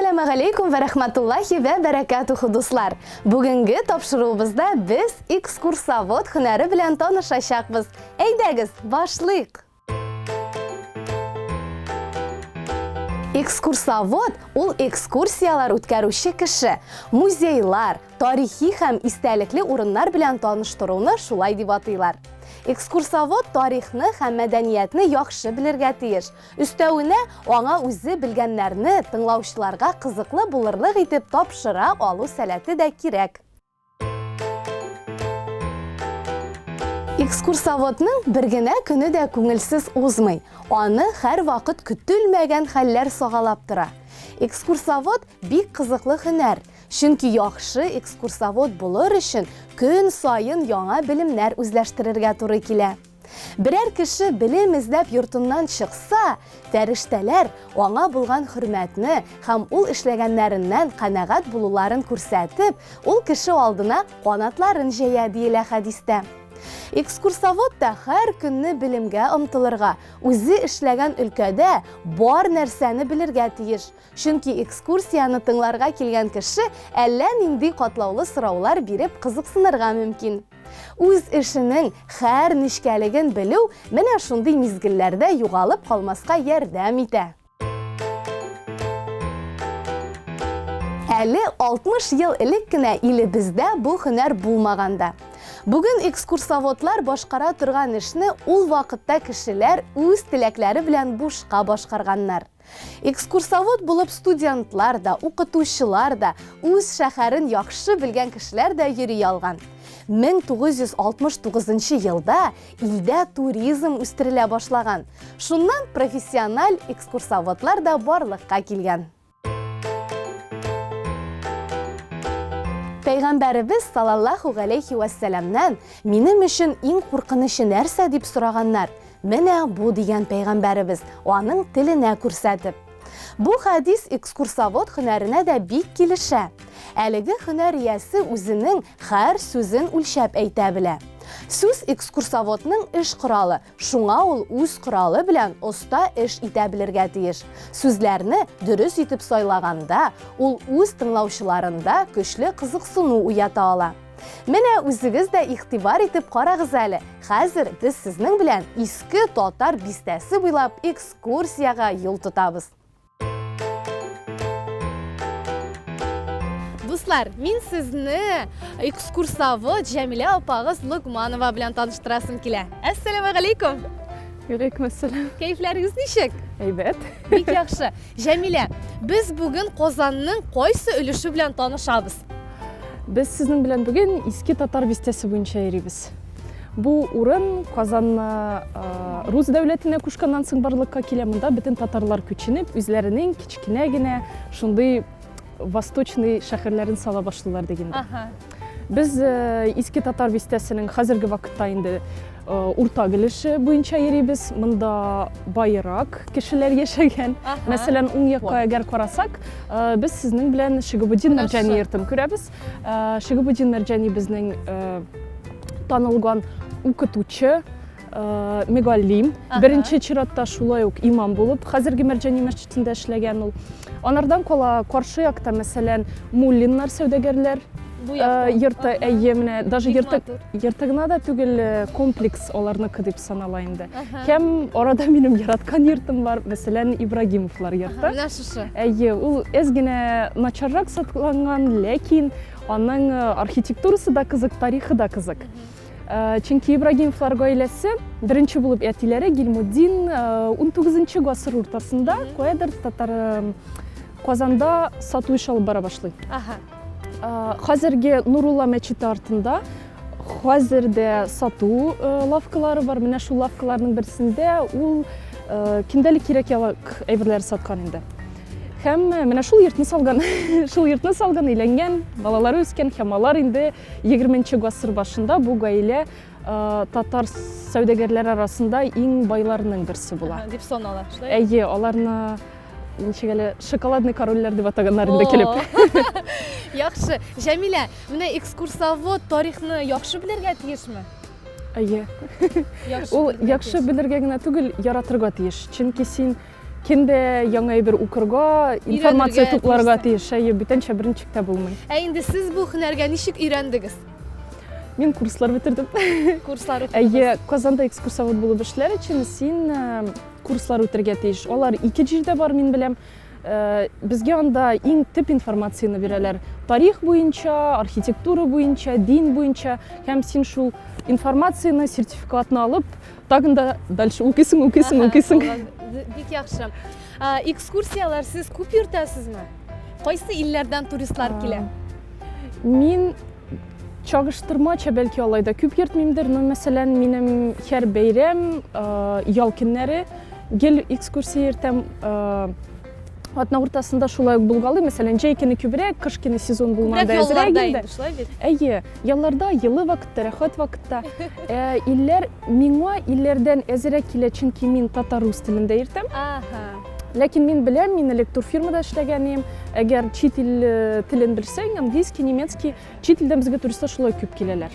Assalamu alaikum ve rahmatullahi ve berekatuhu dostlar. Bugünkü topşuruğumuzda biz ekskursavod hüneri bilen tanışacakız. Eydegiz, başlayık. Ekskursavod ул ekskursiyalar o'tkazuvchi kishi, muzeylar, tarixiy ham istalikli o'rinlar bilan tanishtiruvni shulay deb ataylar. Ekskursavod tarixni ham madaniyatni yaxshi bilirga tegish. Üstəvinə ona o'zi bilganlarni tinglovchilarga qiziqli bo'lirlik etib topshira olu salati da kerak. Ekskursavodning birgina kuni da ko'ngilsiz o'zmay, oni har vaqt kutilmagan hallar sog'alab tura. Ekskursavod bek qiziqli hunar. Chunki yaxshi ekskursavod bo'lar uchun kun sayin yangi bilimlar o'zlashtirishga to'g'ri keladi. Biror kishi bilim izlab yurtimdan chiqsa, farishtalar ona bo'lgan hurmatni ham ul ishlaganlaridan qanoat bo'lularini ko'rsatib, ul kishi oldina qanotlarini jayadi deyiladi hadisda. Ekskursavod da har kunni bilimga umtilirga, o'zi ishlagan ülkada bor narsani bilirga tegish. Chunki ekskursiyani tinglarga kelgan kishi allaningdek qatlovli so'rovlar berib qiziqsinirga mumkin. O'z ishining har nishkaligin biluv mana shunday mezgillarda yo'g'olib qolmasga yordam etadi. Әлі 60 yıl ilikkina bizde bu hunar bo'lmaganda. Bugün ekskursavodlar boshqara turgan ishni ul vaqtda kishilar o'z tilaklari bilan boshqa boshqarganlar. Ekskursavod bo'lib studentlar da, o'qituvchilar da, o'z shaharin yaxshi bilgan kishilar da yuriy olgan. 1969-yilda ilda turizm o'stirila boshlagan. Shundan professional ekskursavodlar da borliqqa kelgan. Peygamberimiz sallallahu aleyhi ve sellem'den benim için en korkunç narsa deb so'raganlar. Mana bu degan peygamberimiz onun tiline ko'rsatib. Bu hadis ekskursavod hunarına da bek kelisha. Haligi hunar egasi o'zining har so'zin o'lchab ayta biladi. So'z ekskursavodning ish quroli, shunga ul o'z quroli bilan usta ish eta bilirga tegish. So'zlarni durust etib so'ylaganda, ul o'z tinglovchilarida kuchli qiziqsinu uyata oladi. Mana o'zingiz da e'tibor etib qarag'iz ali. Hozir biz sizning bilan eski Tatar bistasi bo'ylab ekskursiyaga yo'l tutamiz. Dostlar, men sizni ekskursavod Jamila opag'iz Lugmanova bilan tanishtirasım kelar. Assalomu alaykum. Alaykum assalom. Kayflaringiz nechuk? Aybat. Bek yaxshi. Jamila, biz bugun Qozonning qaysi ulushi bilan tanishamiz? Biz sizning bilan bugun eski Tatar bistasi bo'yicha yuribmiz. Bu o'rin Qozon Rus davlatine ko'chgandan so'ng barliqqa kelamında bütün tatarlar ko'chinib, o'zlarining kichkinagina shunday Восточный shaharlarini sala başladılar degende. Biz eski Tatar bistəsinin hazırgi vaqtda indi orta gilishi bo'yicha yuribmiz. Mında bayrak kishilar yashagan. Masalan, o'ng yoqqa agar qarasak, biz sizning bilan Shigabudin Marjani yurtini ko'ramiz. Shigabudin Marjani bizning tanilgan o'qituvchi, muallim, birinchi chiratda shulay o'q imom bo'lib, hozirgi Marjani masjidida ishlagan ul. Onlardan qola qarshi yoqda masalan mullinlar, savdogarlar yurti ayyemne, даже yurtigina da tugul kompleks olarniki deb sanalayında. Hem orada benim yaratgan yurtim var, masalan Ibragimovlar yurti. Mana shu. Ayye, ul ezgina nacharroq saqlangan, lekin onun arxitekturasi da qiziq, tarixi da qiziq. Çünkü Ibragimovlar oilasi birinchi bo'lib aytilari Gilmuddin 19-asr o'rtasida qo'yadir Tatar Qozonda sotuv ish olib bora boshlaydi. Hozirgi Nurullo masjidi ortida hozirda sotuv lavkalari bor. Mana shu lavkalarning birisida u kundalik kerak ayyorlar sotgan edi. Hem mana shu yurtni salgan uylangan, balalari o'sgan hamalar endi 20-asr boshida bu oila Tatar savdogarlari arasında eng boylarining birisi bo'ladi. Deb sanaladi. Ayye, ularni nechagala shokoladniy korollar deb ataganlarida kelib. Yaxshi. Jamila, mana ekskursavod tarixni yaxshi bilirga tegishmi? Ayye. U yaxshi bilirgagina tugul yaratirga tegish. Chunki sen Кенде яңа бер укырга, информация Өйрәнергә тупларга тиешсең. тиеш. Бүтәнчә беренче китап булмый. Инде сез бу һөнәргә ничек өйрәндегез? Мин курслар бетердем. Курслар укыдыгыз? Әйе, Казанда экскурсовод булып эшләр өчен син курслар үтәргә тиеш. Алар ике җирдә бар, мин беләм. Безгә анда иң төп информацияны бирәләр. Тарих буенча, архитектура буенча, дин буенча. Һәм син шул информацияны, сертификатны алып, тагын да дальше укыйсың. Бик яхшы. Экскурсиялар сез күп йөртәсезме? Кайсы илләрдән туристлар килә? Мин чагыштырмача бәлки алай да күп йөртмимдер, но мәсәлән, минем һәр бәйрәм, ял көннәре гел экскурсия йөртәм. Атна уртасында шулай ук булгалы, мәсәлән, җәй көне күбрәк, кыш көне сезон булганда әзрәк инде. Әйе, ялларда, йылы вакытта, рәхәт вакытта. Илләр миңа илләрдән әзрәк килә, чөнки мин татар рус телендә йөртәм. Ләкин мин беләм, мин электур фирмада эшләгәнем. Әгәр чит ил телен белсәң, английский, немецкий, чит илдән безгә туристлар шулай күп киләләр.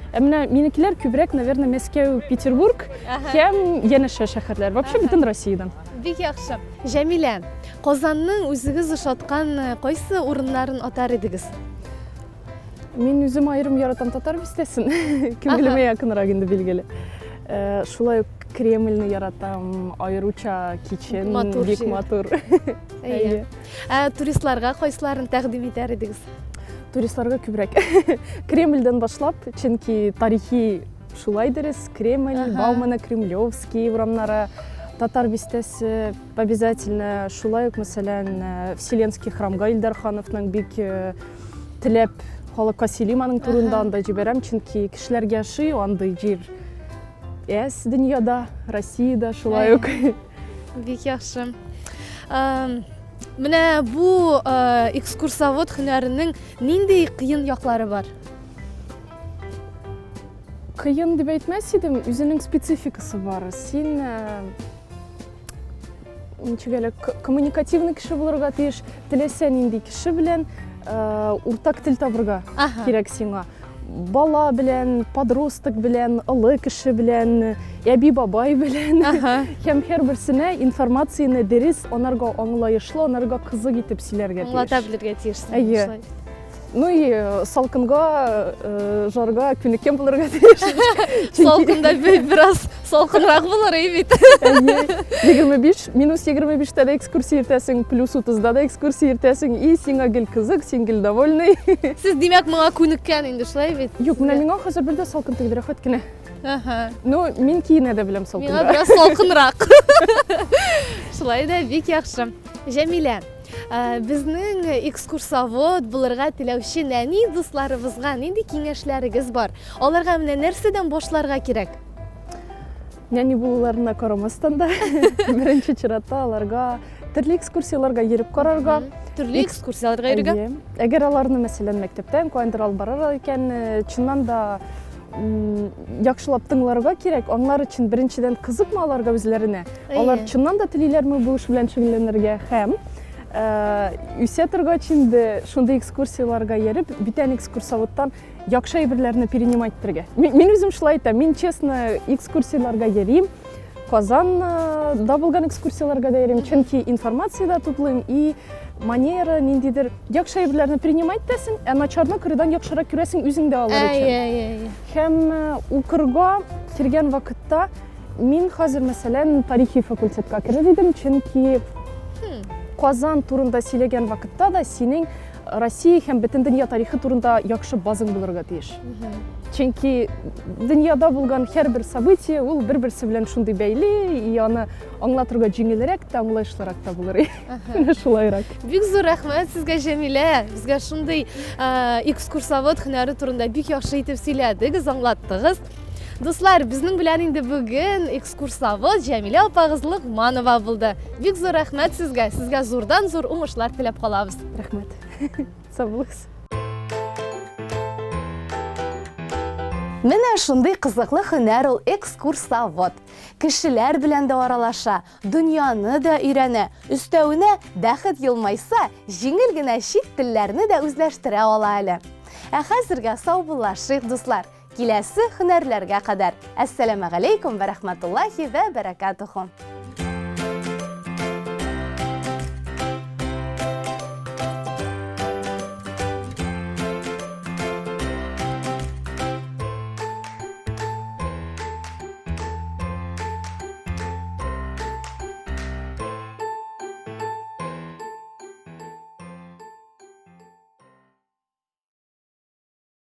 Менә минекеләр күбрәк, наверное, Мәскәү, Петербург һәм янәшә шәһәрләр. Вообще бөтен Россиядан. Бик яхшы. Җәмилә, Казанның үзегез ошаткан кайсы урыннарын атар идегез? Мин үзем айрым яратам татар бистәсен. Кем белмәй якынрак инде билгеле. Шулай ук Кремльне яратам, айруча кичен, бик матур. Әйе. Туристларга кайсыларын тәкъдим итәр идегез? Туристларга күбрәк. Кремльдән башлап, чөнки тарихи шулай дөрес, Кремль, Баумана, Кремлевский урамнары, татар бистәсе обязательно, шулай ук мәсәлән, Вселенский храмга Илдар Хановның бик теләп халыкка сөйлим аның турында анда җибәрәм, чөнки кешеләргә ошый андый җир. Дөньяда, Россиядә шулай ук. Бик яхшы. Менә бу экскурсовод һөнәренең нинди кыен яклары бар? Кыен дип әйтмәс идем, үзенең спецификасы бар. Син ничегәле коммуникативный кеше булырга тиеш, теләсә нинди кеше белән уртак тел табырга кирәк сиңа. Бала белән, подросток белән, олы кеше белән, әби бабай белән. Һәм һәрберсенә информацияны дөрес, анарга аңлаешлы, анарга кызык итеп сөйләргә тиеш. Аңлата белергә тиешсең. Әйе. Ну и салкынга, жарга күнеккән булырга тиеш. Салкында бераз салкынрак булыр бит. 25, минус 25-тә дә экскурсия йөртәсең, плюс 30-да да экскурсия йөртәсең, и сиңа гел кызык, син гел довольный. Сез димәк моңа күнеккән инде, шулай бит? Юк, менә миңа хәзер бер дә салкын тегеп рәхәт кенә. Ну, мин киенә дә беләм салкында. Миңа бераз салкынрак. Шулай да бик яхшы. Җәмилә, безнең экскурсовод булырга теләүче нәни дусларыбызга нинди киңәшләрегез бар? Аларга менә нәрсәдән башларга кирәк? Нәни булуларына карамастан да, беренче чиратта аларга төрле экскурсияларга йөреп карарга. Төрле экскурсияларга йөргән? Әгәр аларны мәсәлән мәктәптән кайдыр алып барар икән, чыннан да яхшылап тыңларга кирәк. Аңлар өчен беренчедән кызыкмы аларга үзләренә? Алар чыннан да телиләрме бу эш белән шөгыльләнергә һәм үсә торгач инде шундый экскурсияларга йөреп, бүтән экскурсоводтан яхшы әйберләрне перенимать итәргә. Мин үзем шулай итәм. Мин честно экскурсияларга йөрим. Казанда булган экскурсияларга да йөрим, чөнки информация да туплыйм и манера ниндидер яхшы әйберләрне принимать итәсең, ә начарны кырыдан яхшырак күрәсең үзең дә алар өчен. Һәм укырга кергән вакытта мин хәзер мәсәлән тарихи факультетка керер идем, чөнки Казан турында сөйләгән вакытта да синең Россия һәм бөтен дөнья тарихы турында яхшы базың булырга тиеш. Чөнки дөньяда булган һәрбер событие ул бер-берсе белән шундый бәйле, и аны аңлатырга җиңелрәк та, аңлаешлырак та булыр. Шулайрак. Бик зур рәхмәт сезгә, Җәмилә. Безгә шундый экскурсовод һөнәре турында бик яхшы итеп сөйләдегез, аңлаттыгыз. Дуслар, безнең белән инде бүген экскурсовод Җәмилә апагыз Логманова булды. Бик зур рәхмәт сезгә. Сезгә зурдан зур уңышлар теләп калабыз. Рәхмәт. Сау булыгыз. Менә шундый кызыклы һөнәр ул экскурсовод. Кешеләр белән дә аралаша, дөньяны да өйрәнә. Өстәвенә бәхет елмайса, җиңел генә чит телләрне дә үзләштерә ала әле. Хәзергә сау булашыйк, дуслар. Киләсе һөнәрләргә кадәр. Әссәламу алейкум ва рахматуллахи ва баракатуху.